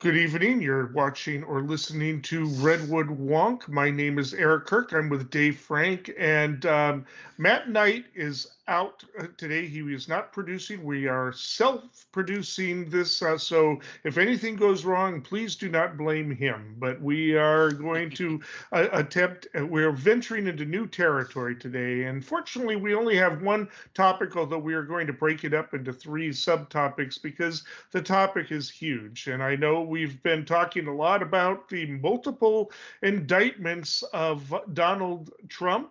Good evening. You're watching or listening to Redwood Wonk. My name is Eric Kirk. I'm with Dave Frank, and Matt Knight is out today. He is not producing. We are self-producing this, so if anything goes wrong, please do not blame him. But we are going to attempt. We're venturing into new territory today, and fortunately, we only have one topic. Although we are going to break it up into three subtopics because the topic is huge. And I know we've been talking a lot about the multiple indictments of Donald Trump.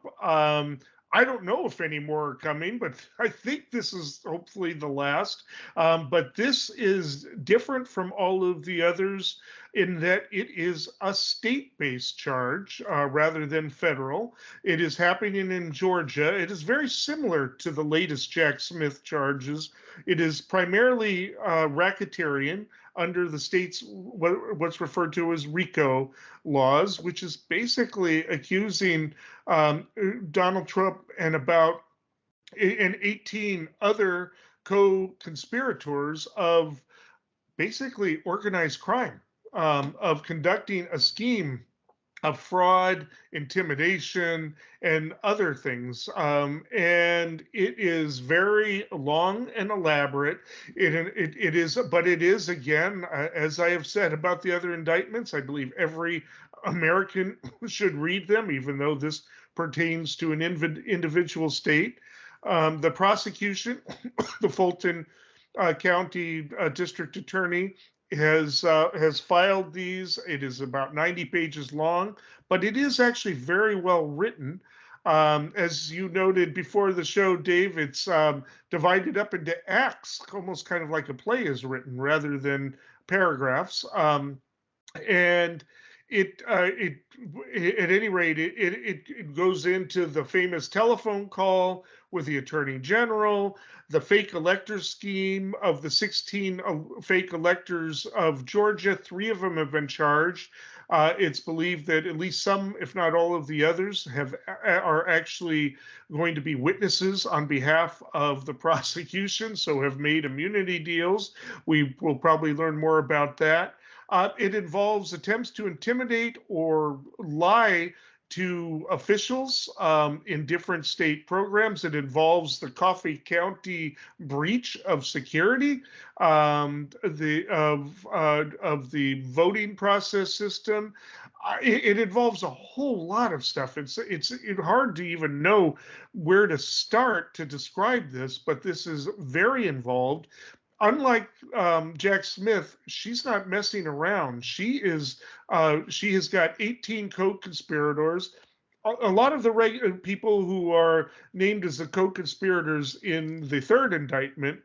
I don't know if any more are coming, but I think this is hopefully the last. But this is different from all of the others in that it is a state-based charge rather than federal. It is happening in Georgia. It is very similar to the latest Jack Smith charges. It is primarily racketeering under the state's what's referred to as RICO laws, which is basically accusing Donald Trump and 18 other co-conspirators of basically organized crime, of conducting a scheme of fraud, intimidation, and other things. And it is very long and elaborate. It is, but it is, again, as I have said about the other indictments, I believe every American should read them, even though this pertains to an individual state. The prosecution, the Fulton County District Attorney, has filed these. It is about 90 pages long, but it is actually very well written. As you noted before the show, Dave, it's divided up into acts, almost kind of like a play is written rather than paragraphs. And at any rate, it goes into the famous telephone call with the attorney general, the fake elector scheme of the 16 fake electors of Georgia. 3 of them have been charged. It's believed that at least some, if not all of the others, are actually going to be witnesses on behalf of the prosecution, so have made immunity deals. We will probably learn more about that. It involves attempts to intimidate or lie to officials in different state programs. It involves the Coffee County breach of security of the voting process system. It involves a whole lot of stuff. It's hard to even know where to start to describe this, but this is very involved. Unlike Jack Smith, she's not messing around. She has got 18 co-conspirators. A lot of the people who are named as the co-conspirators in the third indictment,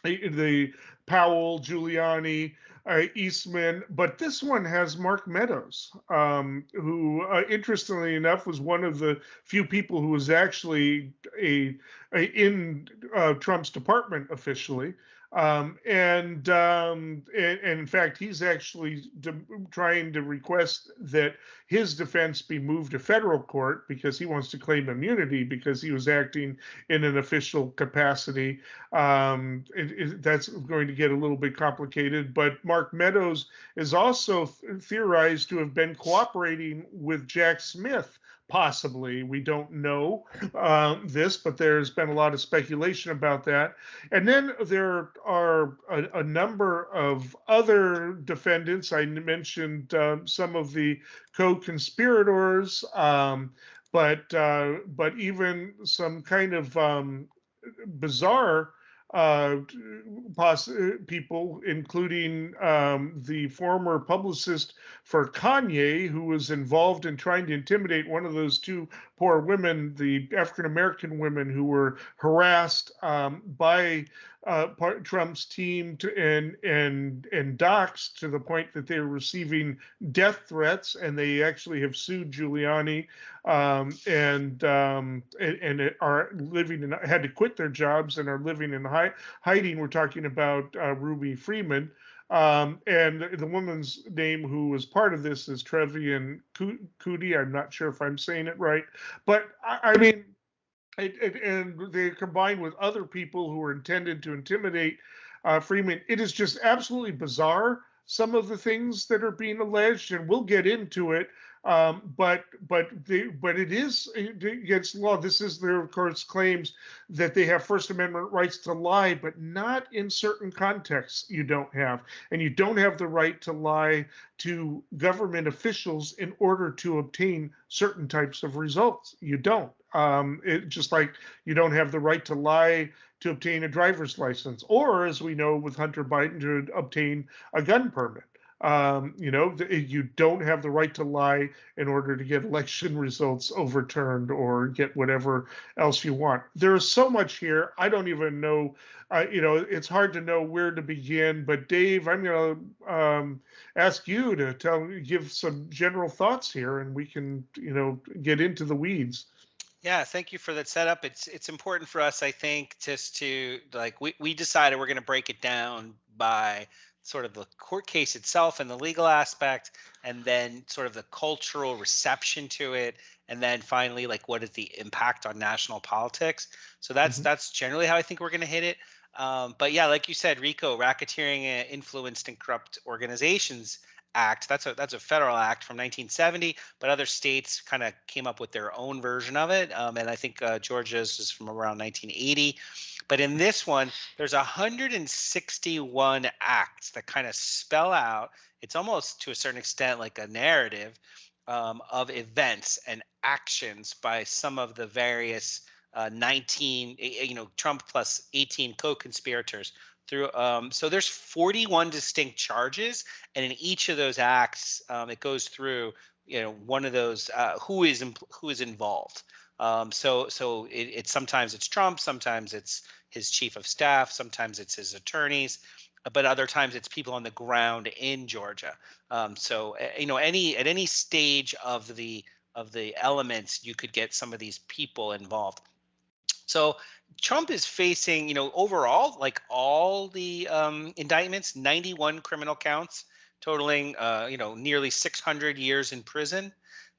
the Powell, Giuliani, Eastman, but this one has Mark Meadows, who, interestingly enough, was one of the few people who was actually in Trump's department officially. And in fact, he's actually trying to request that his defense be moved to federal court because he wants to claim immunity because he was acting in an official capacity. That's going to get a little bit complicated, but Mark Meadows is also theorized to have been cooperating with Jack Smith. Possibly. We don't know this, but there's been a lot of speculation about that. And then there are a number of other defendants. I mentioned some of the co-conspirators, but even some kind of bizarre people, including the former publicist for Kanye, who was involved in trying to intimidate one of those 2 poor women, the African-American women who were harassed by Trump's team and doxxed to the point that they were receiving death threats, and they actually have sued Giuliani and are living had to quit their jobs and are living in hiding. We're talking about Ruby Freeman. And the woman's name who was part of this is Trevian Cootie. I'm not sure if I'm saying it right, but I mean, and they combined with other people who were intended to intimidate Freeman. It is just absolutely bizarre. some of the things that are being alleged, and we'll get into it. But it is against law. This is their, of course, claims that they have First Amendment rights to lie, but not in certain contexts. You don't have, and you don't have the right to lie to government officials in order to obtain certain types of results. You don't. Just like you don't have the right to lie to obtain a driver's license, or as we know with Hunter Biden, to obtain a gun permit. You don't have the right to lie in order to get election results overturned or get whatever else you want. There is so much here. I don't even know. It's hard to know where to begin. But Dave, I'm going to ask you to give some general thoughts here, and we can, get into the weeds. Yeah, thank you for that setup. It's important for us, I think, just to like we decided we're going to break it down by sort of the court case itself and the legal aspect, and then sort of the cultural reception to it, and then finally like what is the impact on national politics. So that's generally how I think we're going to hit it. But yeah, like you said, RICO, Racketeering, Influenced and Corrupt Organizations Act. That's a federal act from 1970, but other states kind of came up with their own version of it. And I think Georgia's is from around 1980. But in this one, there's 161 acts that kind of spell out. It's almost to a certain extent like a narrative of events and actions by some of the various 19, Trump plus 18 co-conspirators through. So there's 41 distinct charges, and in each of those acts, it goes through, one of those who is involved. So it's sometimes it's Trump, sometimes it's his chief of staff, sometimes it's his attorneys, but other times it's people on the ground in Georgia. So at any stage of the elements, you could get some of these people involved. So Trump is facing, overall, like all the indictments, 91 criminal counts, totaling, nearly 600 years in prison.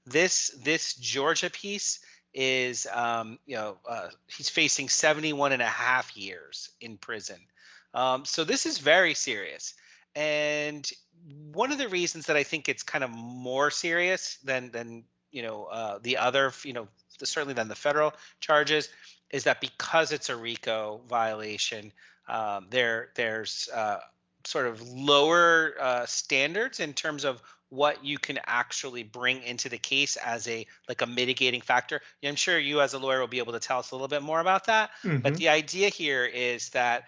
This Georgia piece is, he's facing 71 and a half years in prison. So this is very serious. And one of the reasons that I think it's kind of more serious than the other, certainly than the federal charges, is that because it's a RICO violation, there's sort of lower standards in terms of what you can actually bring into the case as a mitigating factor. I'm sure you as a lawyer will be able to tell us a little bit more about that. Mm-hmm. But the idea here is that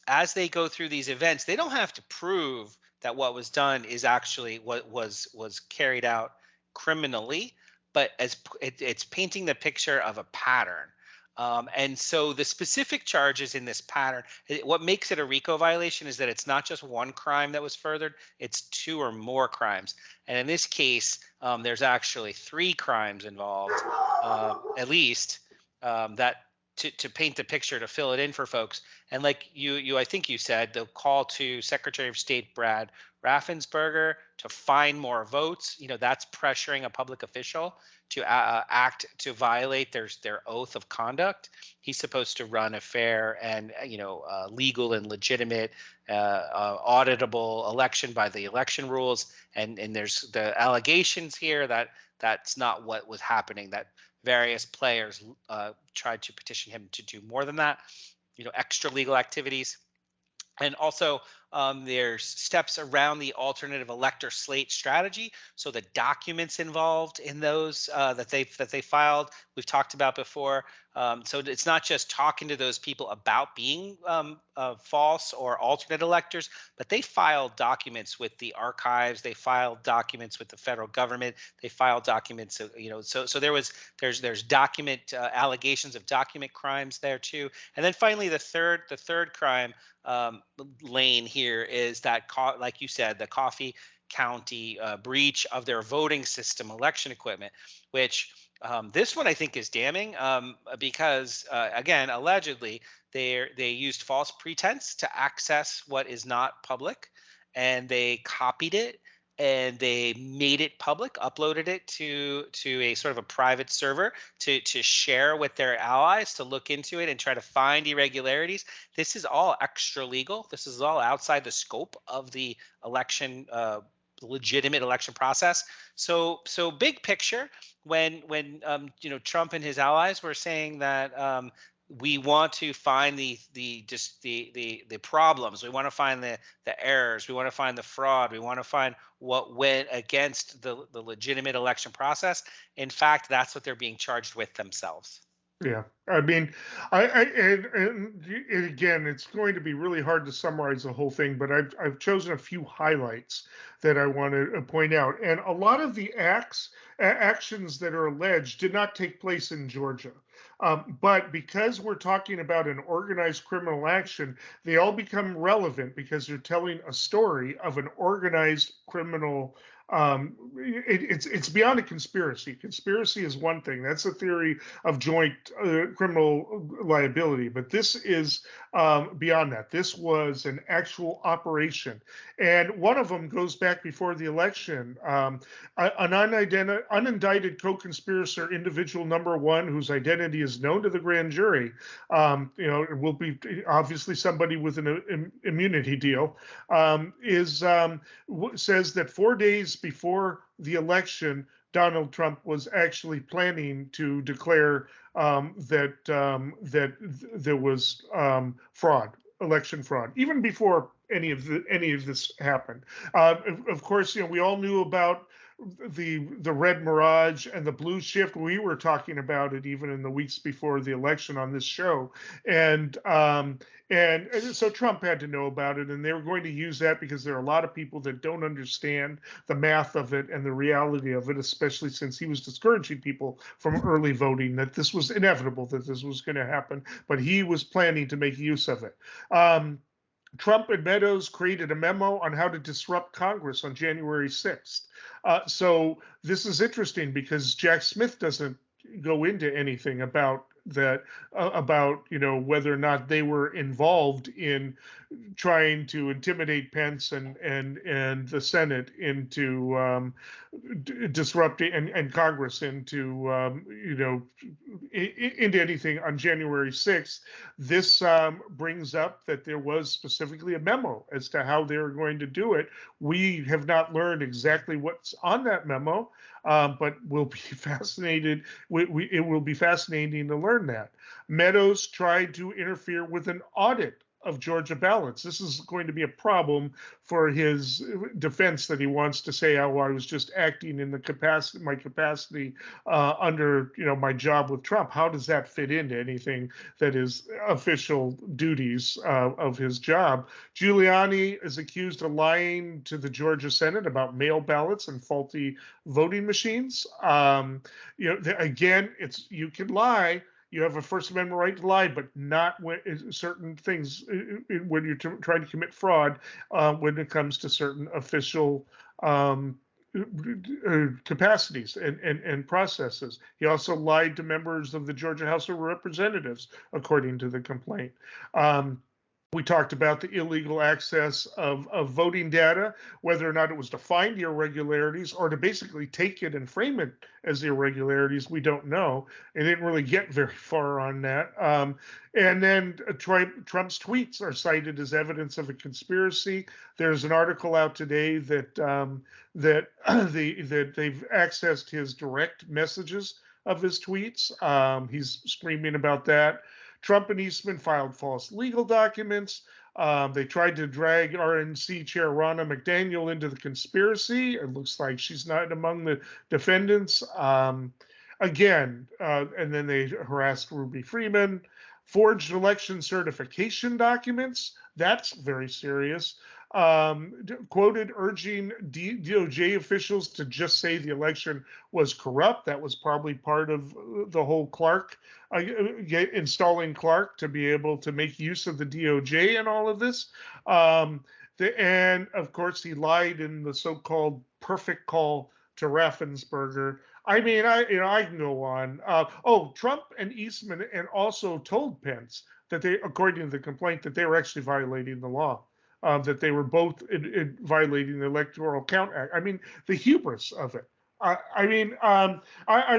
as they go through these events, they don't have to prove that what was done is actually what was carried out criminally, but as it's painting the picture of a pattern. And so the specific charges in this pattern, what makes it a RICO violation is that it's not just one crime that was furthered, it's two or more crimes. And in this case, there's actually 3 crimes involved, at least, that to paint the picture, to fill it in for folks. And like I think you said, the call to Secretary of State Brad Raffensperger to find more votes, that's pressuring a public official to act to violate their oath of conduct. He's supposed to run a fair and legal and legitimate auditable election by the election rules. And there's the allegations here that that's not what was happening, that various players tried to petition him to do more than that, extra legal activities. And also, there's steps around the alternative elector slate strategy. So the documents involved in those that they filed, we've talked about before. So it's not just talking to those people about being false or alternate electors, but they filed documents with the archives. They filed documents with the federal government. They filed documents. So there's document allegations of document crimes there too. And then finally, the third crime lane here is that, like you said, the Coffee County breach of their voting system election equipment, which this one I think is damning because, again, allegedly they used false pretense to access what is not public, and they copied it and they made it public, uploaded it to a sort of a private server to share with their allies to look into it and try to find irregularities. This is all extra legal. This is all outside the scope of the election. Legitimate election process. So big picture, when Trump and his allies were saying that we want to find the problems. We want to find the errors. We want to find the fraud. We want to find what went against the legitimate election process. In fact, that's what they're being charged with themselves. Yeah, I mean, and again, it's going to be really hard to summarize the whole thing, but I've chosen a few highlights that I want to point out. And a lot of the actions that are alleged did not take place in Georgia. But because we're talking about an organized criminal action, they all become relevant because they're telling a story of an organized criminal. It's beyond a conspiracy. Conspiracy is one thing. That's a theory of joint criminal liability. But this is beyond that. This was an actual operation. And one of them goes back before the election. An unindicted co-conspirator, individual number one, whose identity is known to the grand jury, it will be obviously somebody with an immunity deal, says that 4 days before the election, Donald Trump was actually planning to declare that there was fraud, election fraud, even before any of this happened. Of course, we all knew about the red mirage and the blue shift. We were talking about it even in the weeks before the election on this show, and so Trump had to know about it, and they were going to use that because there are a lot of people that don't understand the math of it and the reality of it, especially since he was discouraging people from early voting, that this was inevitable, that this was going to happen, but he was planning to make use of it. Trump and Meadows created a memo on how to disrupt Congress on January 6th. So this is interesting because Jack Smith doesn't go into anything about that, about whether or not they were involved in trying to intimidate Pence and the Senate into disrupting and Congress into into anything on January 6th. This brings up that there was specifically a memo as to how they were going to do it. We have not learned exactly what's on that memo, but we'll be fascinated. It will be fascinating to learn that. Meadows tried to interfere with an audit of Georgia ballots. This is going to be a problem for his defense, that he wants to say, "Oh, I was just acting in my capacity under my job with Trump." How does that fit into anything that is official duties of his job? Giuliani is accused of lying to the Georgia Senate about mail ballots and faulty voting machines. Again, you can lie. You have a First Amendment right to lie, but not when certain things, when you're trying to commit fraud, when it comes to certain official capacities and processes. He also lied to members of the Georgia House of Representatives, according to the complaint. We talked about the illegal access of voting data, whether or not it was to find the irregularities or to basically take it and frame it as irregularities. We don't know. It didn't really get very far on that. And then Trump's tweets are cited as evidence of a conspiracy. There's an article out today that that they've accessed his direct messages of his tweets. He's screaming about that. Trump and Eastman filed false legal documents. They tried to drag RNC Chair Ronna McDaniel into the conspiracy. It looks like she's not among the defendants. Again, and then they harassed Ruby Freeman. Forged election certification documents. That's very serious. Quoted urging DOJ officials to just say the election was corrupt. That was probably part of the whole Clark, installing Clark to be able to make use of the DOJ and all of this. And of course, he lied in the so-called perfect call to Raffensperger. I mean, I can go on. Trump and Eastman and also told Pence that they, according to the complaint, that they were actually violating the law. that they were both in violating the Electoral Count Act. I mean, the hubris of it. I mean,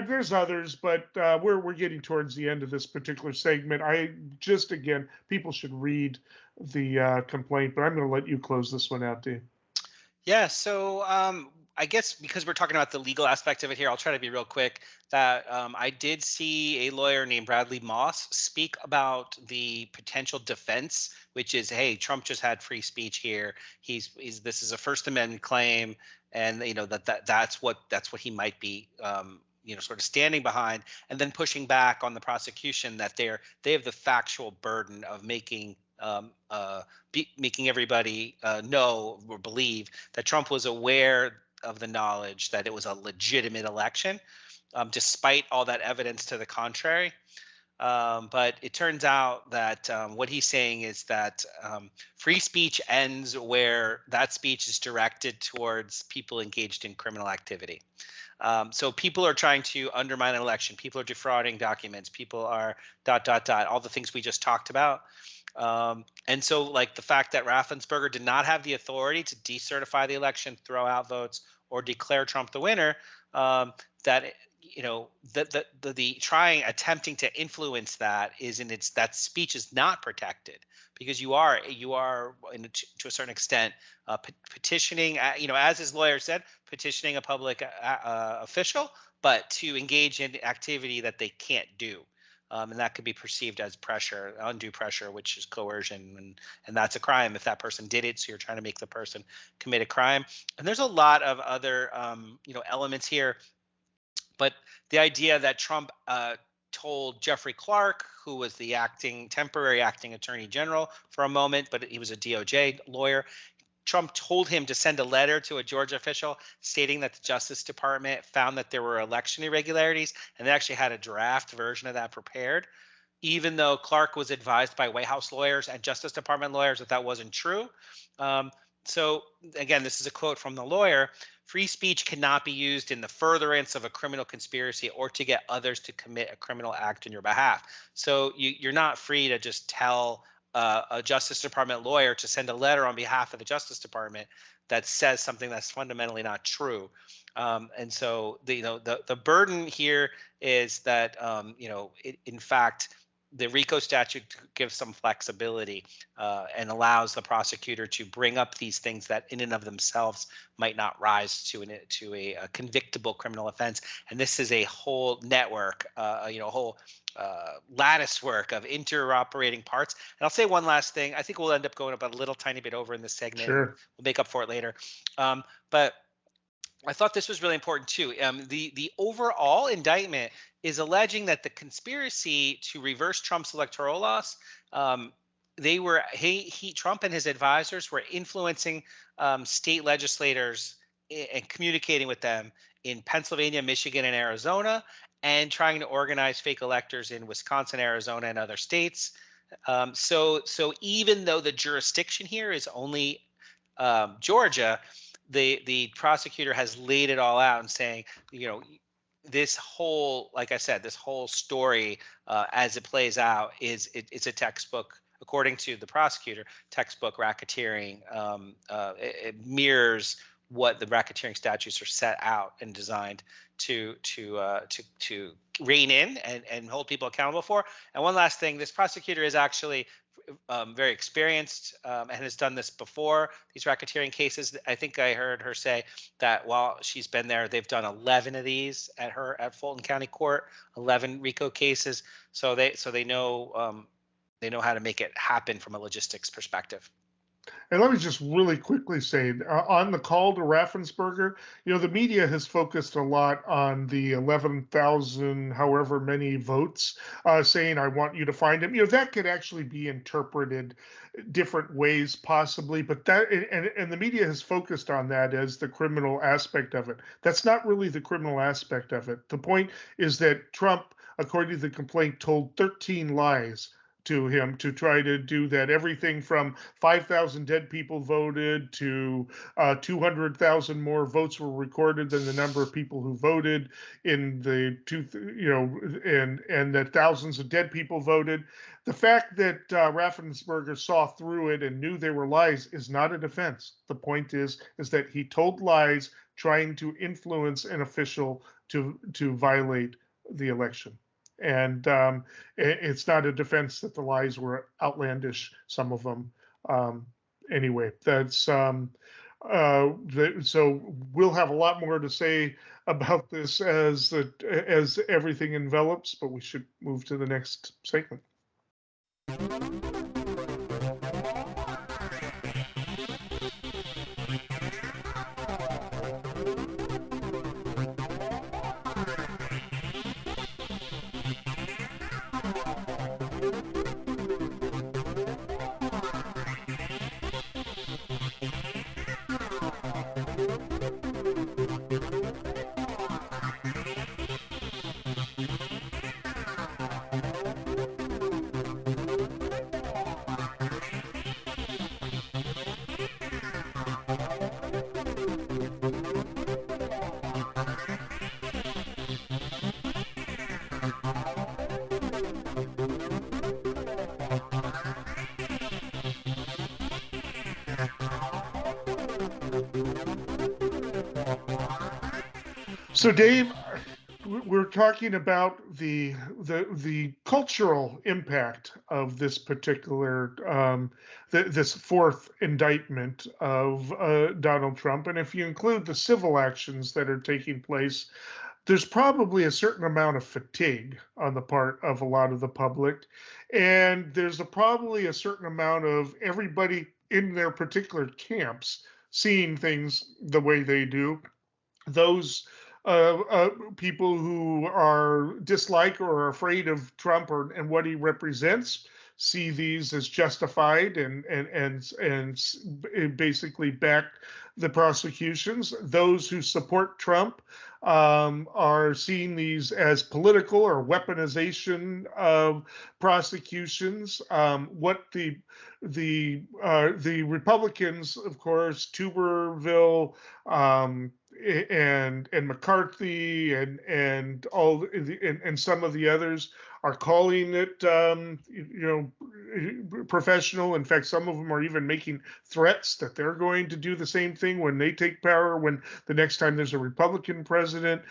there's others, but we're getting towards the end of this particular segment. I just again, people should read the complaint, but I'm going to let you close this one out, Dean. Yeah, so I guess because we're talking about the legal aspect of it here, I'll try to be real quick. That I did see a lawyer named Bradley Moss speak about the potential defense, which is, hey, Trump just had free speech here. He's this is a First Amendment claim, and that's what he might be. Sort of standing behind, and then pushing back on the prosecution that they have the factual burden of making making everybody know or believe that Trump was aware of the knowledge that it was a legitimate election, despite all that evidence to the contrary. But it turns out that what he's saying is that free speech ends where that speech is directed towards people engaged in criminal activity. So people are trying to undermine an election. People are defrauding documents. People are ... all the things we just talked about. And so, like, the fact that Raffensperger did not have the authority to decertify the election, throw out votes, or declare Trump the winner, that attempting to influence that that speech is not protected, because you are to a certain extent petitioning, as his lawyer said, petitioning a public official, but to engage in activity that they can't do. And that could be perceived as pressure, undue pressure, which is coercion, and that's a crime if that person did it. So you're trying to make the person commit a crime. And there's a lot of other elements here, but the idea that Trump told Jeffrey Clark, who was the temporary acting attorney general for a moment, but he was a DOJ lawyer. Trump told him to send a letter to a Georgia official stating that the Justice Department found that there were election irregularities, and they actually had a draft version of that prepared, even though Clark was advised by White House lawyers and Justice Department lawyers that wasn't true. So again, this is a quote from the lawyer: "Free speech cannot be used in the furtherance of a criminal conspiracy or to get others to commit a criminal act on your behalf." So you're not free to just tell a Justice Department lawyer to send a letter on behalf of the Justice Department that says something that's fundamentally not true. And so the burden here is that in fact the RICO statute gives some flexibility and allows the prosecutor to bring up these things that in and of themselves might not rise to a convictable criminal offense. And this is a whole network, whole lattice work of interoperating parts. And I'll say one last thing. I think we'll end up going about a little tiny bit over in this segment. Sure. We'll make up for it later. But I thought this was really important too. The overall indictment is alleging that the conspiracy to reverse Trump's electoral loss, Trump and his advisors were influencing state legislators and communicating with them in Pennsylvania, Michigan, and Arizona, and trying to organize fake electors in Wisconsin, Arizona, and other states. So even though the jurisdiction here is only Georgia, the prosecutor has laid it all out and saying, this whole, like I said, this whole story as it plays out it's a textbook, according to the prosecutor, textbook racketeering. It mirrors what the racketeering statutes are set out and designed to rein in and hold people accountable for. And one last thing, this prosecutor is actually very experienced and has done this before, these racketeering cases. I think I heard her say that while she's been there, they've done 11 of these at Fulton County Court, 11 RICO cases. So they know how to make it happen from a logistics perspective. And let me just really quickly say, on the call to Raffensperger, the media has focused a lot on the 11,000, however many votes, saying, I want you to find him. That could actually be interpreted different ways, possibly, but that, and the media has focused on that as the criminal aspect of it. That's not really the criminal aspect of it. The point is that Trump, according to the complaint, told 13 lies to him to try to do that. Everything from 5,000 dead people voted to 200,000 more votes were recorded than the number of people who voted in the and that thousands of dead people voted. The fact that Raffensperger saw through it and knew they were lies is not a defense. The point is that he told lies trying to influence an official to violate the election. And it's not a defense that the lies were outlandish, some of them. Anyway, that's so we'll have a lot more to say about this as everything envelops, but we should move to the next segment. So, Dave, we're talking about the cultural impact of this particular this fourth indictment of Donald Trump, and if you include the civil actions that are taking place, there's probably a certain amount of fatigue on the part of a lot of the public, and there's probably a certain amount of everybody in their particular camps seeing things the way they do. Those people who are dislike or are afraid of Trump and what he represents see these as justified and basically back the prosecutions. Those who support Trump are seeing these as political or weaponization of prosecutions. What the Republicans, of course, Tuberville, and McCarthy and all and some of the others are calling it professional. In fact, some of them are even making threats that they're going to do the same thing when they take power, when the next time there's a Republican president.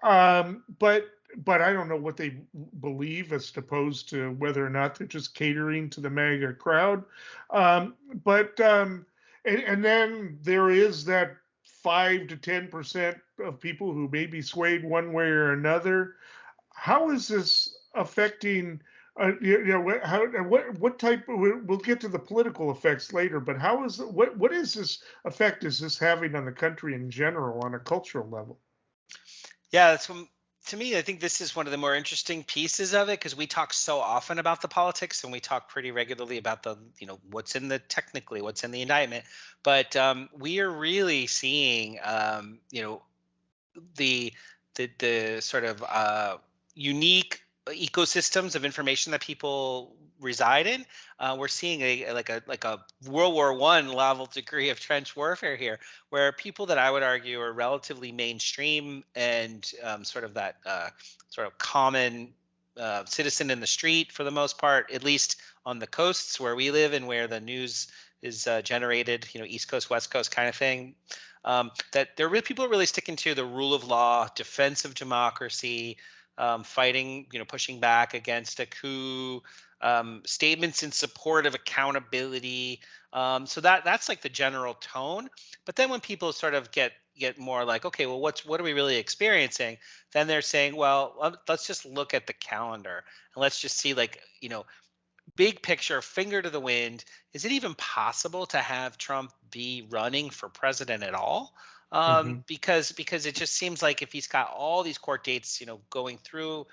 But I don't know what they believe as opposed to whether or not they're just catering to the MAGA crowd. And then there is that 5 to 10% of people who may be swayed one way or another. How is this affecting? What type? We'll get to the political effects later, but how is what is this effect is this having on the country in general on a cultural level? Yeah, to me, I think this is one of the more interesting pieces of it, because we talk so often about the politics and we talk pretty regularly about the, what's in the technically what's in the indictment. But we are really seeing, the sort of unique ecosystems of information that people reside in. We're seeing a World War I level degree of trench warfare here, where people that I would argue are relatively mainstream and sort of that sort of common citizen in the street for the most part, at least on the coasts where we live and where the news is generated, East Coast, West Coast kind of thing. That people are really sticking to the rule of law, defense of democracy, fighting, pushing back against a coup, statements in support of accountability. So that's like the general tone. But then when people sort of get more like, okay, well, what are we really experiencing? Then they're saying, well, let's just look at the calendar and let's just see, big picture, finger to the wind. Is it even possible to have Trump be running for president at all? Because it just seems like if he's got all these court dates, going through,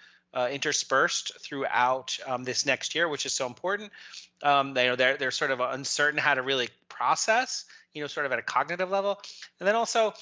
interspersed throughout this next year, which is so important, they're sort of uncertain how to really process, sort of at a cognitive level. And then also,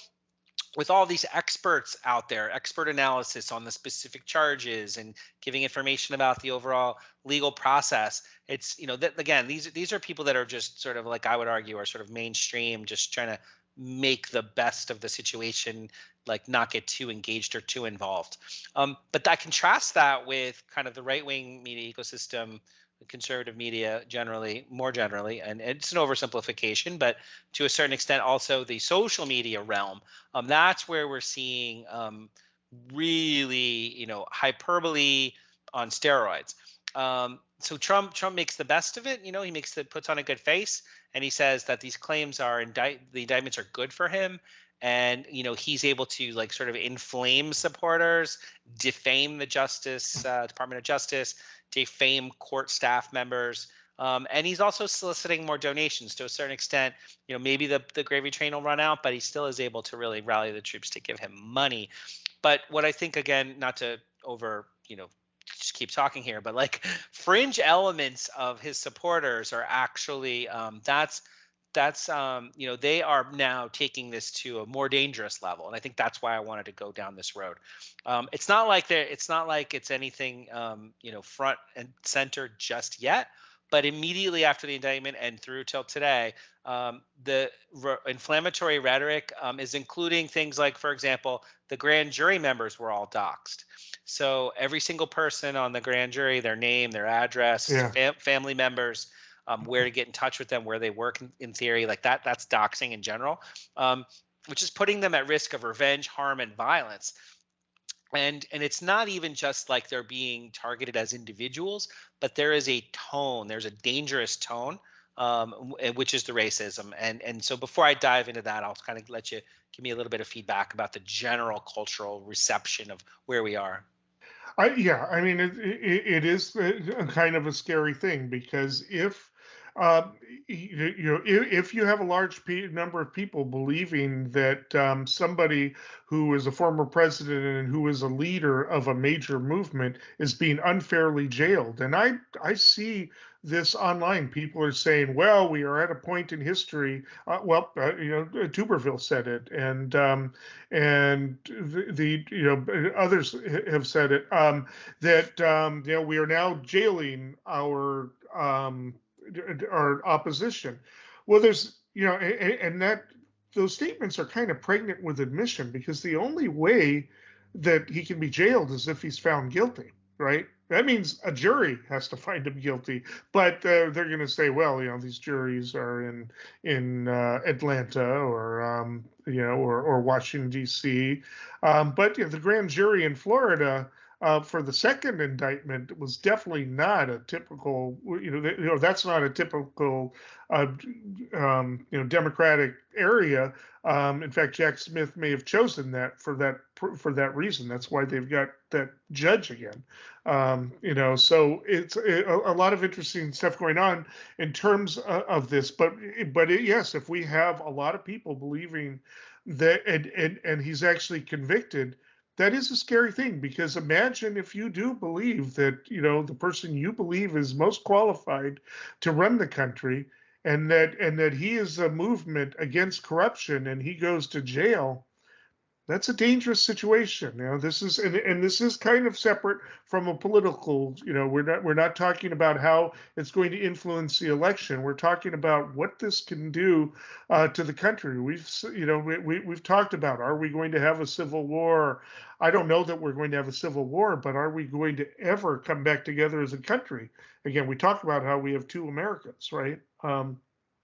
with all these experts out there, expert analysis on the specific charges and giving information about the overall legal process, it's, that again, these are people that are just sort of, like, I would argue, are sort of mainstream, just trying to make the best of the situation, like not get too engaged or too involved. But I contrast that with kind of the right wing media ecosystem, conservative media generally, more generally, and it's an oversimplification, but to a certain extent also the social media realm. That's where we're seeing really, hyperbole on steroids. So Trump makes the best of it. Puts on a good face, and he says that these claims are the indictments are good for him, and he's able to, like, sort of inflame supporters, defame the Department of Justice, defame court staff members. And he's also soliciting more donations to a certain extent. Maybe the gravy train will run out, but he still is able to really rally the troops to give him money. But what I think, again, not to just keep talking here, but like fringe elements of his supporters are actually they are now taking this to a more dangerous level, and I think that's why I wanted to go down this road. It's not like it's anything front and center just yet, but immediately after the indictment and through till today, the inflammatory rhetoric is including things like, for example, the grand jury members were all doxxed. So every single person on the grand jury, their name, their address, Yeah. family members, where to get in touch with them, where they work in theory, like that's doxing in general, which is putting them at risk of revenge, harm, and violence. And it's not even just like they're being targeted as individuals, but there's a dangerous tone, which is the racism. And so before I dive into that, I'll kind of let you give me a little bit of feedback about the general cultural reception of where we are. Yeah, I mean, it is a kind of a scary thing, because uh, if you have a large number of people believing that somebody who is a former president and who is a leader of a major movement is being unfairly jailed, and I see this online. People are saying, "Well, we are at a point in history." Tuberville said it, and others have said it, that we are now jailing our opposition. Well, there's and that those statements are kind of pregnant with admission, because the only way that he can be jailed is if he's found guilty, right? That means a jury has to find him guilty, but they're going to say, well, these juries are in Atlanta, or Washington D.C. But the grand jury in Florida, for the second indictment, was definitely not a typical. That's not a typical Democratic area. In fact, Jack Smith may have chosen that for that reason. That's why they've got that judge again. So it's a lot of interesting stuff going on in terms of this. But yes, if we have a lot of people believing that, and he's actually convicted, that is a scary thing, because imagine if you do believe that the person you believe is most qualified to run the country, and that he is a movement against corruption, and he goes to jail. That's a dangerous situation. This is, and this is kind of separate from a political. We're not talking about how it's going to influence the election. We're talking about what this can do to the country. We've talked about, are we going to have a civil war? I don't know that we're going to have a civil war, but are we going to ever come back together as a country? Again, we talked about how we have two Americas, right?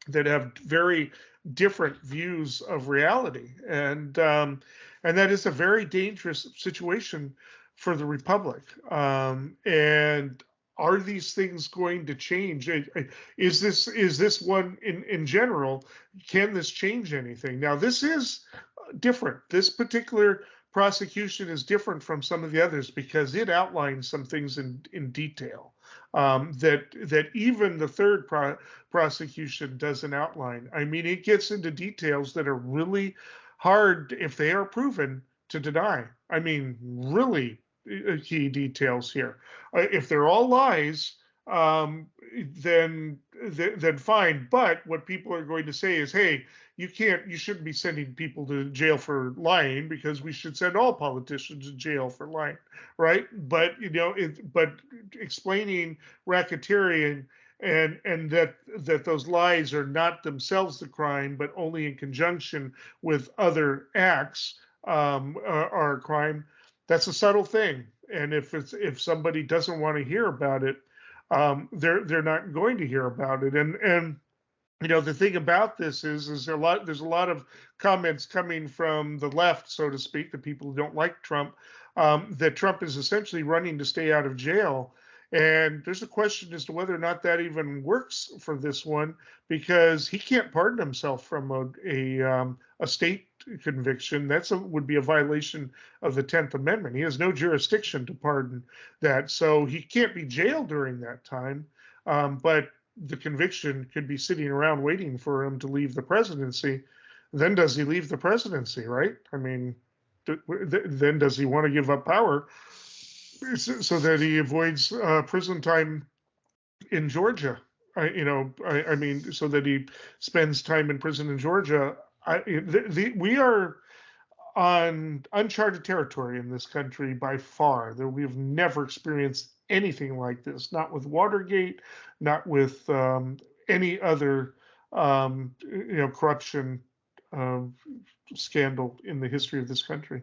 That have very different views of reality, and that is a very dangerous situation for the republic. And are these things going to change? Is this one in general? Can this change anything? Now, this is different. This particular prosecution is different from some of the others, because it outlines some things in detail that even the third prosecution doesn't outline. I mean, it gets into details that are really hard, if they are proven, to deny. I mean, really key details here. If they're all lies, then fine. But what people are going to say is, hey, you shouldn't be sending people to jail for lying, because we should send all politicians to jail for lying, right? But but explaining racketeering, and that those lies are not themselves the crime, but only in conjunction with other acts, are a crime. That's a subtle thing, and if somebody doesn't want to hear about it, they're not going to hear about it. And the thing about this is there's a lot of comments coming from the left, so to speak, the people who don't like Trump, that Trump is essentially running to stay out of jail. And there's a question as to whether or not that even works for this one, because he can't pardon himself from a state conviction. Would be a violation of the 10th Amendment. He has no jurisdiction to pardon that, so he can't be jailed during that time. But the conviction could be sitting around waiting for him to leave the presidency. Then does he leave the presidency, right? I mean, then does he want to give up power so that he avoids prison time in Georgia? I mean, so that he spends time in prison in Georgia. We are on uncharted territory in this country by far. That we've never experienced anything like this. Not with Watergate, not with any other corruption uh, scandal in the history of this country.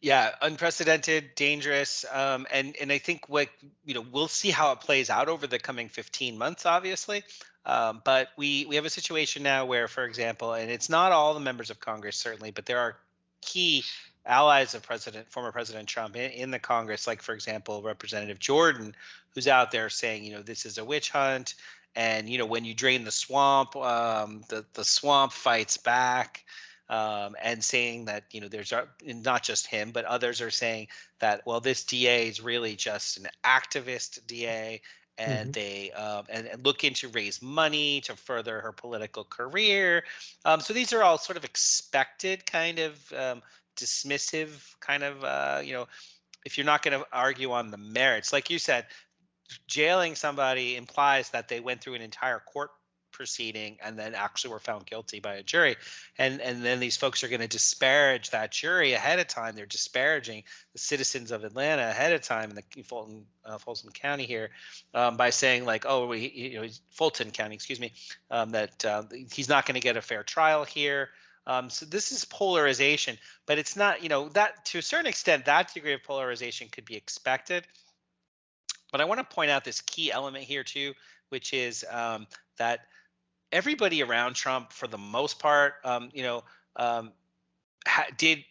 Yeah, unprecedented, dangerous, and I think we'll see how it plays out over the coming 15 months, obviously. But we have a situation now where, for example, and it's not all the members of Congress certainly, but there are key allies of former President Trump in the Congress, like for example, Representative Jordan, who's out there saying, this is a witch hunt, and when you drain the swamp, the swamp fights back. And saying that there's not just him, but others are saying that, well, this DA is really just an activist DA, and Mm-hmm. they and looking to raise money to further her political career. So these are all sort of expected, kind of dismissive, kind of if you're not going to argue on the merits, like you said, jailing somebody implies that they went through an entire court proceeding and then actually were found guilty by a jury, and then these folks are going to disparage that jury ahead of time. They're disparaging the citizens of Atlanta ahead of time in the Fulton County here, by saying like, oh, Fulton County, excuse me, that he's not going to get a fair trial here. So this is polarization, but it's not, that to a certain extent, that degree of polarization could be expected. But I want to point out this key element here too, which is that everybody around Trump, for the most part, did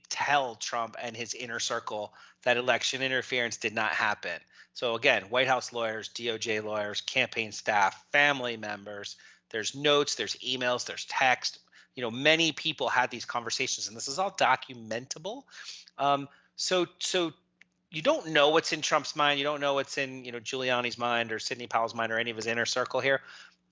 tell Trump and his inner circle that election interference did not happen. So again, White House lawyers, DOJ lawyers, campaign staff, family members. There's notes, there's emails, there's text. Many people had these conversations, and this is all documentable. So you don't know what's in Trump's mind. You don't know what's in Giuliani's mind or Sidney Powell's mind or any of his inner circle here.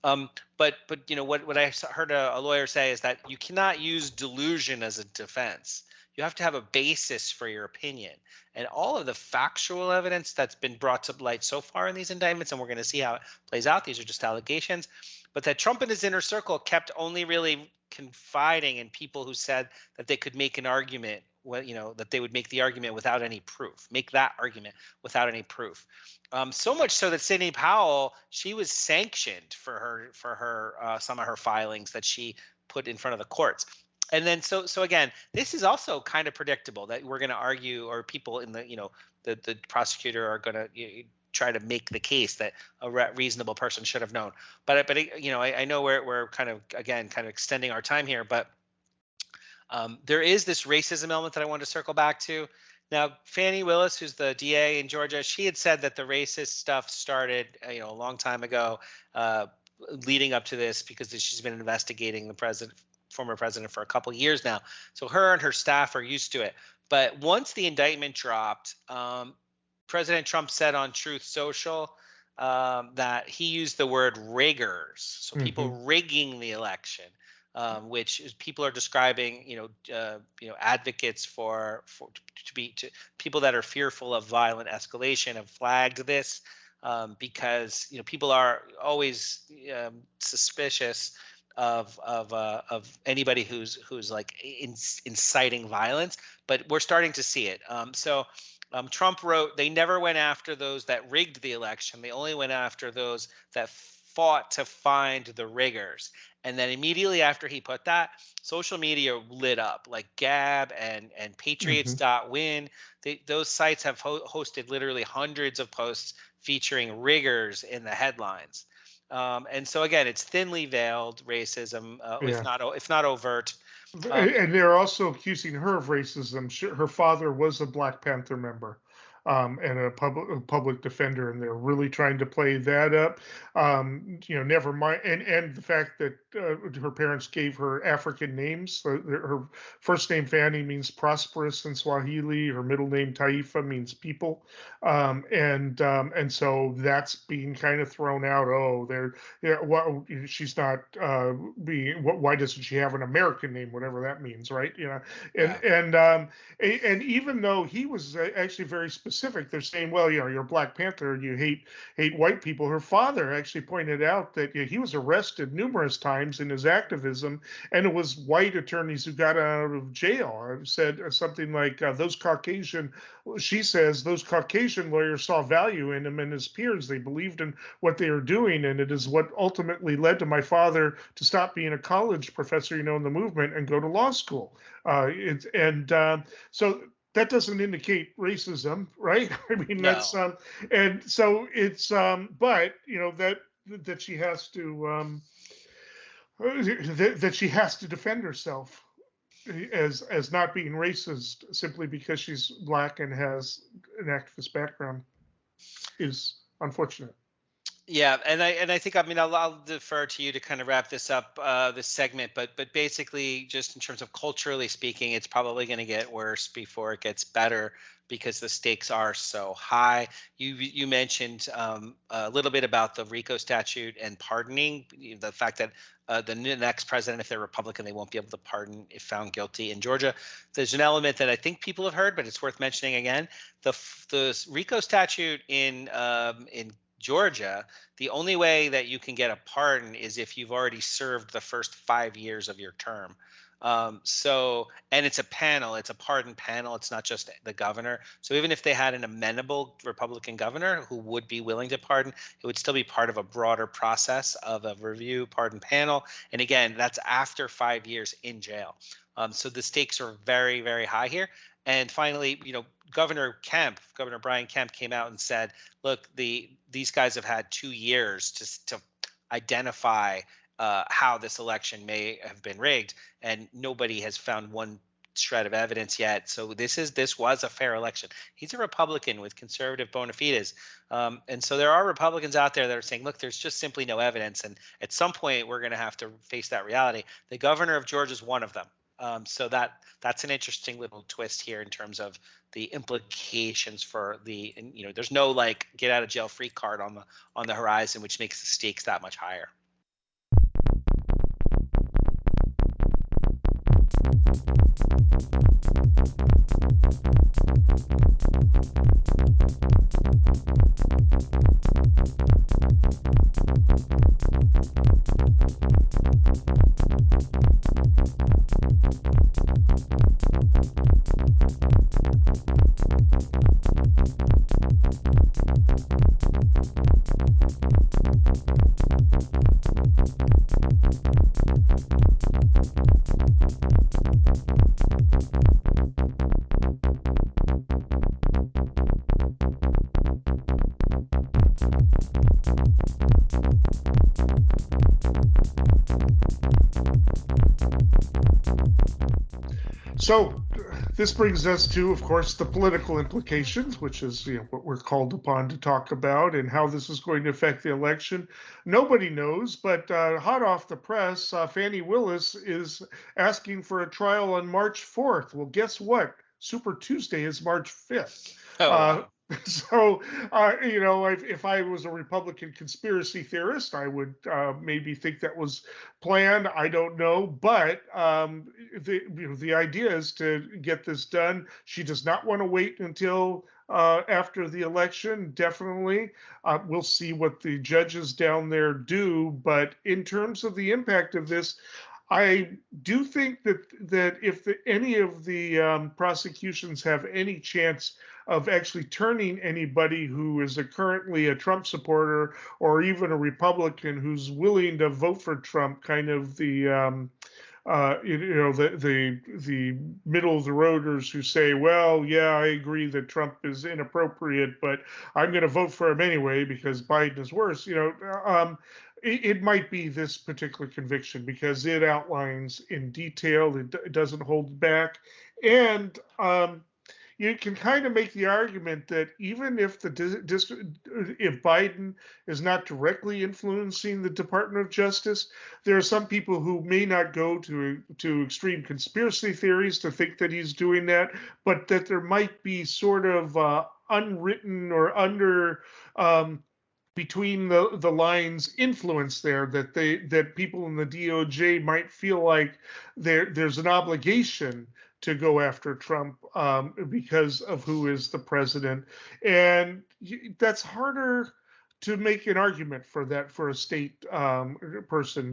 But what I heard a lawyer say is that you cannot use delusion as a defense. You have to have a basis for your opinion. And all of the factual evidence that's been brought to light so far in these indictments, and we're going to see how it plays out, these are just allegations, but that Trump and his inner circle kept only really confiding in people who said that they could make an argument, that they would make the argument without any proof, make that argument without any proof. So much so that Sidney Powell, she was sanctioned for her some of her filings that she put in front of the courts. And then so again, this is also kind of predictable that we're going to argue, or people in the prosecutor are going to try to make the case that a reasonable person should have known. But I know we're kind of extending our time here, but there is this racism element that I wanted to circle back to. Now, Fani Willis, who's the DA in Georgia, she had said that the racist stuff started, a long time ago, leading up to this, because she's been investigating the former president for a couple of years now. So her and her staff are used to it. But once the indictment dropped, President Trump said on Truth Social that he used the word riggers, so people rigging the election, which is people are describing, advocates to people that are fearful of violent escalation have flagged this. because people are always suspicious of anybody who's like inciting violence, but we're starting to see it. Trump wrote they never went after those that rigged the election. They only went after those that fought to find the riggers. And then immediately after he put that, social media lit up, like Gab and Patriots.win. Those sites have hosted literally hundreds of posts featuring riggers in the headlines. And so again, it's thinly veiled racism, if not overt. And they're also accusing her of racism. Her father was a Black Panther member, and a public defender, and they're really trying to play that up. Never mind, and the fact that her parents gave her African names. Her first name Fanny means prosperous in Swahili. Her middle name Taifa means people, and so that's being kind of thrown out. Oh, well, she's not being. Why doesn't she have an American name? Whatever that means, right? And even though he was actually very specific, they're saying, well, you're a Black Panther, you hate white people. Her father actually pointed out that he was arrested numerous times in his activism, and it was white attorneys who got out of jail. Said something like she says those Caucasian lawyers saw value in him and his peers. They believed in what they were doing, and it is what ultimately led to my father to stop being a college professor, in the movement and go to law school. So that doesn't indicate racism, right? I mean, No. that's and so it's but that she has to that she has to defend herself as not being racist simply because she's Black and has an activist background is unfortunate. Yeah, and I think I'll defer to you to kind of wrap this up, this segment, but basically just in terms of culturally speaking, it's probably going to get worse before it gets better because the stakes are so high. You mentioned a little bit about the RICO statute and pardoning, the fact that the next president, if they're Republican, they won't be able to pardon if found guilty in Georgia. There's an element that I think people have heard, but it's worth mentioning again. The RICO statute in Georgia, the only way that you can get a pardon is if you've already served the first 5 years of your term. And it's a panel, it's a pardon panel. It's not just the governor. So even if they had an amenable Republican governor who would be willing to pardon, it would still be part of a broader process of a review pardon panel. And again, that's after 5 years in jail. So the stakes are very, very high here. And finally, Governor Brian Kemp came out and said, look, these guys have had 2 years to identify how this election may have been rigged, and nobody has found one shred of evidence yet. So this was a fair election. He's a Republican with conservative bona fides. And so there are Republicans out there that are saying, look, there's just simply no evidence. And at some point, we're going to have to face that reality. The governor of Georgia is one of them. So that's an interesting little twist here in terms of the implications for there's no like get out of jail free card on the horizon, which makes the stakes that much higher. So this brings us to, of course, the political implications, which is what we're called upon to talk about, and how this is going to affect the election. Nobody knows, but hot off the press, Fani Willis is asking for a trial on March 4th. Well, guess what? Super Tuesday is March 5th. Oh, wow. So, if I was a Republican conspiracy theorist, I would maybe think that was planned. I don't know, but the idea is to get this done. She does not want to wait until after the election. Definitely, we'll see what the judges down there do. But in terms of the impact of this, I do think that if any of the prosecutions have any chance of actually turning anybody who is currently a Trump supporter or even a Republican who's willing to vote for Trump, kind of the the middle of the roaders who say, well, yeah, I agree that Trump is inappropriate, but I'm going to vote for him anyway because Biden is worse. It might be this particular conviction because it outlines in detail, it doesn't hold back, and you can kind of make the argument that even if if Biden is not directly influencing the Department of Justice, there are some people who may not go to extreme conspiracy theories to think that he's doing that, but that there might be sort of unwritten or under between the lines influence there that people in the DOJ might feel like there's an obligation to go after Trump because of who is the president, and that's harder to make an argument for that for a state person,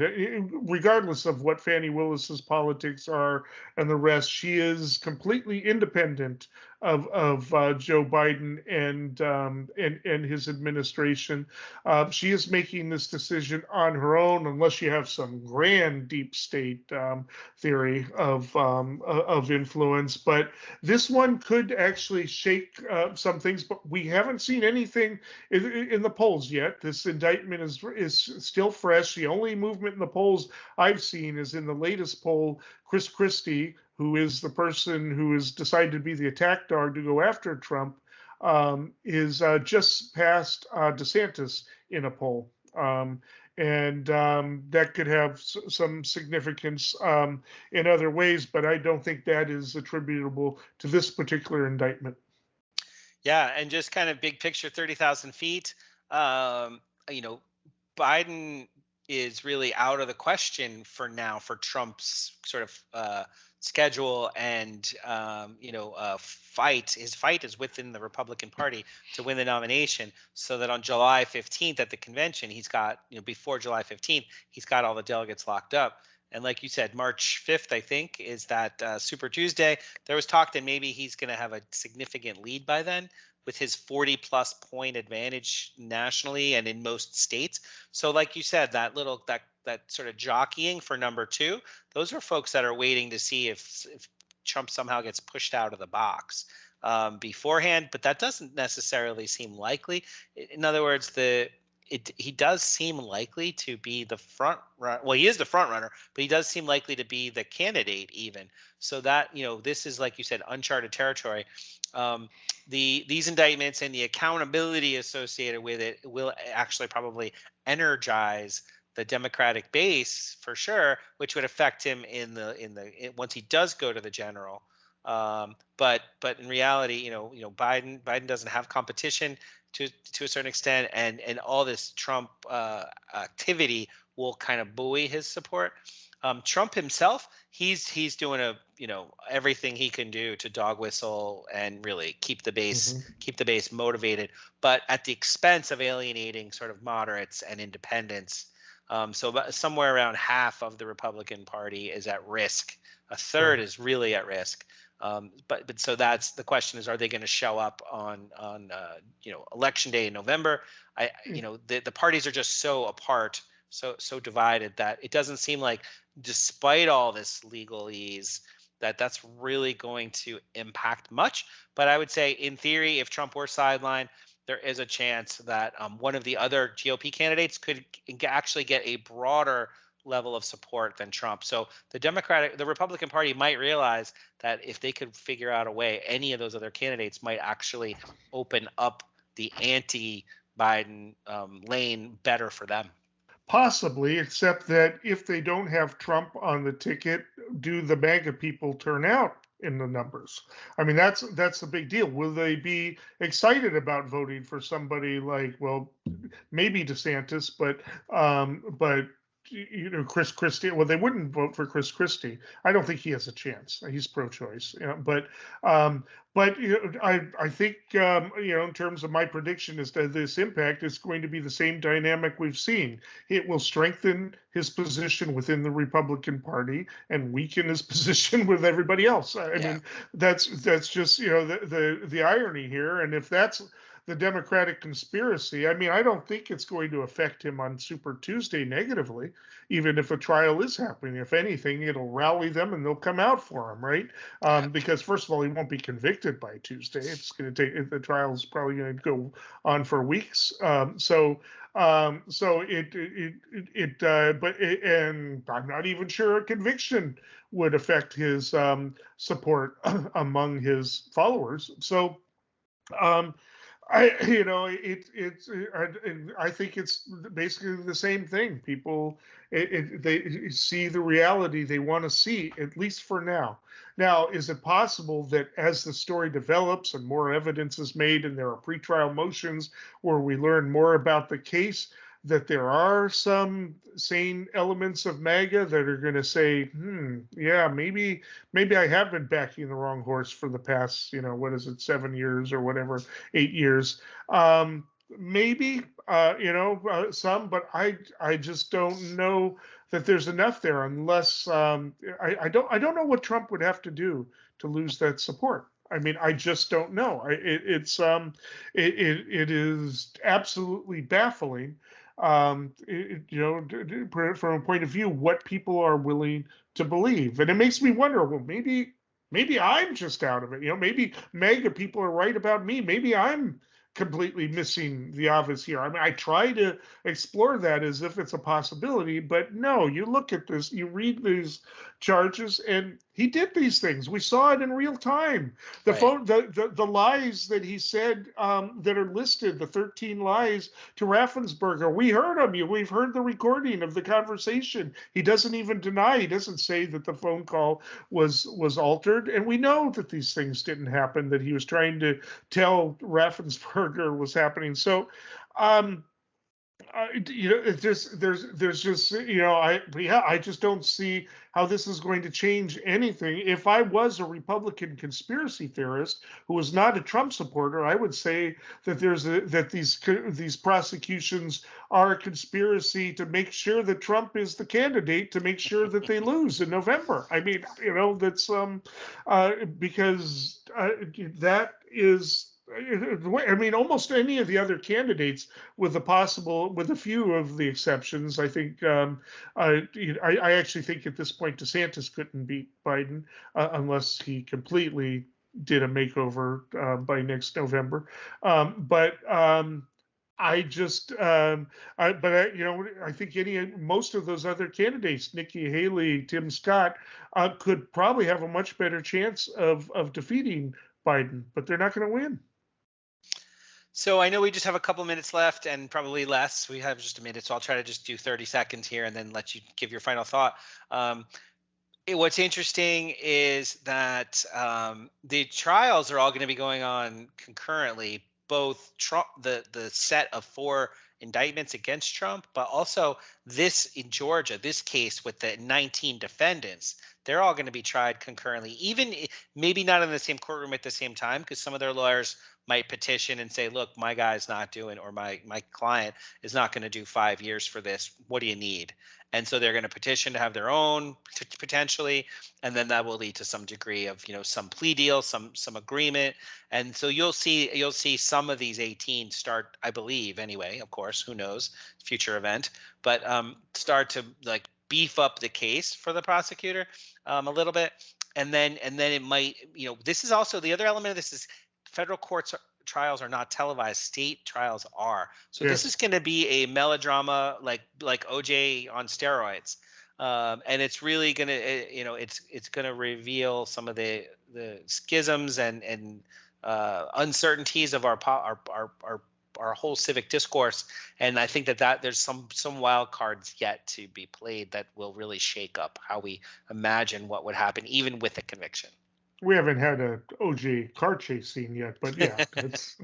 regardless of what Fannie Willis's politics are and the rest. She is completely independent of Joe Biden and his administration. She is making this decision on her own, unless you have some grand deep state theory of influence. But this one could actually shake some things. But we haven't seen anything in the polls yet. This indictment is still fresh. The only movement in the polls I've seen is in the latest poll. Chris Christie, who is the person who has decided to be the attack dog to go after Trump, is just past DeSantis in a poll. And that could have some significance in other ways, but I don't think that is attributable to this particular indictment. Yeah, and just kind of big picture, 30,000 feet. Biden is really out of the question for now for Trump's sort of schedule and fight. His fight is within the Republican Party to win the nomination, so that on July 15th at the convention, he's got before July 15th, he's got all the delegates locked up. And like you said, March 5th, I think, is that Super Tuesday. There was talk that maybe he's going to have a significant lead by then with his 40-plus point advantage nationally and in most states. So like you said, that sort of jockeying for number two, those are folks that are waiting to see if Trump somehow gets pushed out of the box beforehand. But that doesn't necessarily seem likely. In other words, he does seem likely to be the front runner. Well, he is the front runner, but he does seem likely to be the candidate even. So that, this is, like you said, uncharted territory. These indictments and the accountability associated with it will actually probably energize the Democratic base for sure, which would affect him once he does go to the general. But in reality, Biden doesn't have competition to a certain extent, and all this Trump activity will kind of buoy his support. Trump himself, he's doing everything he can do to dog whistle and really keep the base motivated, but at the expense of alienating sort of moderates and independents. So somewhere around half of the Republican Party is at risk. A third is really at risk. But so that's the question: is, are they going to show up on election day in November? The parties are just so apart, so divided, that it doesn't seem like, despite all this legalese, that's really going to impact much. But I would say, in theory, if Trump were sidelined, there is a chance that one of the other GOP candidates could actually get a broader level of support than Trump. So the Republican Party might realize that if they could figure out a way, any of those other candidates might actually open up the anti-Biden lane better for them. Possibly, except that if they don't have Trump on the ticket, do the MAGA people turn out in the numbers? I mean, that's a big deal. Will they be excited about voting for somebody like, well, maybe DeSantis, but Chris Christie. Well, they wouldn't vote for Chris Christie. I don't think he has a chance. He's pro-choice, um, but I think in terms of my prediction as to this impact, it's going to be the same dynamic we've seen. It will strengthen his position within the Republican Party and weaken his position with everybody else. I Yeah. mean, that's just the irony here. And if that's the Democratic conspiracy, I mean, I don't think it's going to affect him on Super Tuesday negatively, even if a trial is happening. If anything, it'll rally them and they'll come out for him, right? Yeah. Because first of all, he won't be convicted by Tuesday. It's going to take, the trial's probably going to go on for weeks. And I'm not even sure a conviction would affect his support among his followers. So I think it's basically the same thing. People, they see the reality they want to see, at least for now. Now, is it possible that as the story develops and more evidence is made and there are pretrial motions where we learn more about the case, that there are some sane elements of MAGA that are going to say, yeah, maybe I have been backing the wrong horse for the past, what is it, 7 years or whatever, 8 years. Maybe, some, but I just don't know that there's enough there unless I don't know what Trump would have to do to lose that support. I mean, I just don't know. It is absolutely baffling. From a point of view, what people are willing to believe, and it makes me wonder. Well, maybe I'm just out of it. Maybe MAGA people are right about me. Maybe I'm completely missing the obvious here. I mean, I try to explore that as if it's a possibility, but no, you look at this, you read these charges, and he did these things. We saw it in real time. Right. The lies that he said that are listed, the 13 lies to Raffensperger, we heard them. We've heard the recording of the conversation. He doesn't even deny. He doesn't say that the phone call was altered, and we know that these things didn't happen. That he was trying to tell Raffensperger was happening. So, there's just, I just don't see how this is going to change anything. If I was a Republican conspiracy theorist who was not a Trump supporter, I would say that that these prosecutions are a conspiracy to make sure that Trump is the candidate, to make sure that they lose in November. I mean, that's because that is. I mean, almost any of the other candidates, with a few of the exceptions, I think. I actually think at this point DeSantis couldn't beat Biden unless he completely did a makeover by next November. I just, I think most of those other candidates, Nikki Haley, Tim Scott, could probably have a much better chance of defeating Biden, but they're not going to win. So I know we just have a couple minutes left and probably less. We have just a minute, so I'll try to just do 30 seconds here and then let you give your final thought. What's interesting is that the trials are all going to be going on concurrently, both Trump, the set of 4 indictments against Trump, but also this in Georgia, this case with the 19 defendants. They're all going to be tried concurrently, even maybe not in the same courtroom at the same time, because some of their lawyers might petition and say, look, my guy's not doing, or my client is not going to do 5 years for this. What do you need? And so they're going to petition to have their own potentially, and then that will lead to some degree of, some plea deal, some agreement. And so you'll see some of these 18 start, I believe, anyway, of course, who knows, future event, but start to like beef up the case for the prosecutor a little bit. And then it might, this is also the other element of this is federal trials are not televised. State trials are. So yes. This is going to be a melodrama like OJ on steroids. And it's really going to, it's going to reveal some of the schisms and uncertainties of our whole civic discourse. And I think that there's some wild cards yet to be played that will really shake up how we imagine what would happen, even with a conviction. We haven't had a OJ car chase scene yet, but yeah, that's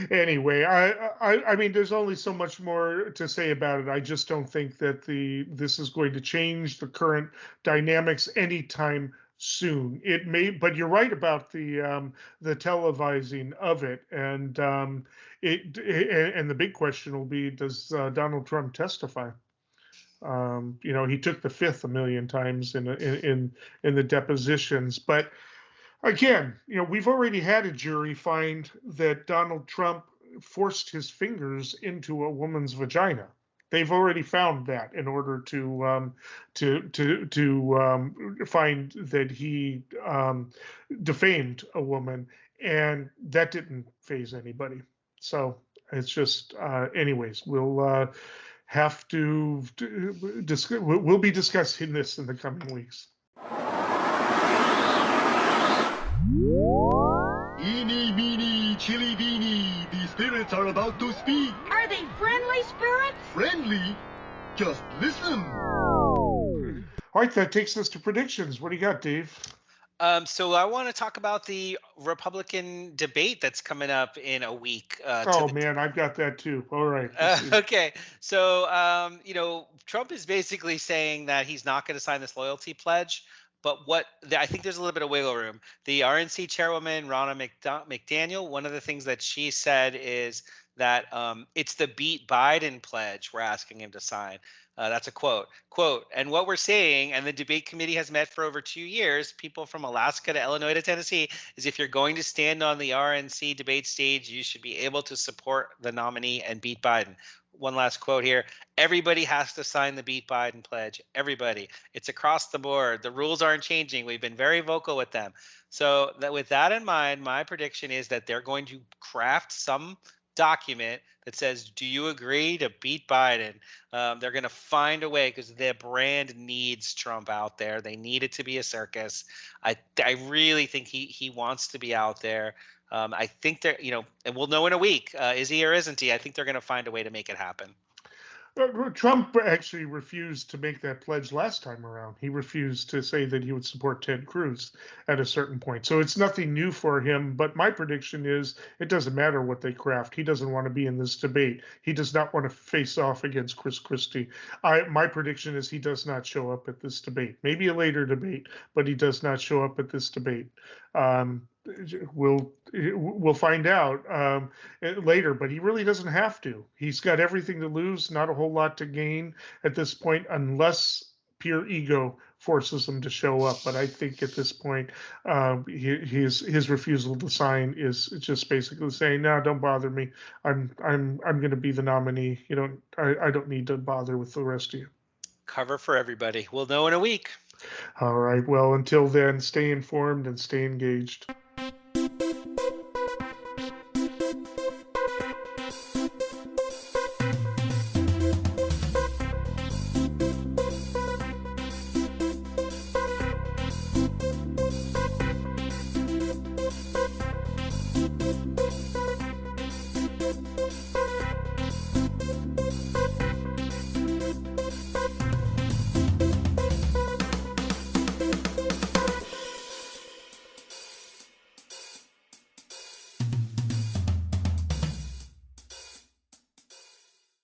anyway. I mean, there's only so much more to say about it. I just don't think that this is going to change the current dynamics anytime soon. It may, but you're right about the televising of it, and and the big question will be: does Donald Trump testify? He took the fifth a million times in the depositions, but again, we've already had a jury find that Donald Trump forced his fingers into a woman's vagina. They've already found that in order to find that he defamed a woman, and that didn't faze anybody. So it's just, anyways, we'll have to discuss. We'll be discussing this in the coming weeks. Eeny, meeny, chili beanie, the spirits are about to speak. Are they friendly spirits? Friendly? Just listen. All right, that takes us to predictions. What do you got, Dave? So I want to talk about the Republican debate that's coming up in a week. Man, I've got that too. All right. Okay. So, Trump is basically saying that he's not going to sign this loyalty pledge. But I think there's a little bit of wiggle room. The RNC chairwoman, Ronna McDaniel, one of the things that she said is that it's the Beat Biden pledge we're asking him to sign. That's a quote. And what we're saying, and the debate committee has met for over 2 years, people from Alaska to Illinois to Tennessee, is if you're going to stand on the RNC debate stage, you should be able to support the nominee and beat Biden. One last quote here. Everybody has to sign the Beat Biden pledge. Everybody. It's across the board. The rules aren't changing. We've been very vocal with them. So with that in mind, my prediction is that they're going to craft some document that says, do you agree to beat Biden? They're going to find a way because their brand needs Trump out there. They need it to be a circus. I really think he wants to be out there. I think they're, and we'll know in a week, is he or isn't he? I think they're going to find a way to make it happen. Trump actually refused to make that pledge last time around. He refused to say that he would support Ted Cruz at a certain point. So it's nothing new for him. But my prediction is it doesn't matter what they craft. He doesn't want to be in this debate. He does not want to face off against Chris Christie. My prediction is he does not show up at this debate. Maybe a later debate, but he does not show up at this debate. We'll find out later, but he really doesn't have to. He's got everything to lose, not a whole lot to gain at this point, unless pure ego forces him to show up. But I think at this point, his refusal to sign is just basically saying, "No, don't bother me. I'm going to be the nominee. I don't need to bother with the rest of you." Cover for everybody. We'll know in a week. All right. Well, until then, stay informed and stay engaged.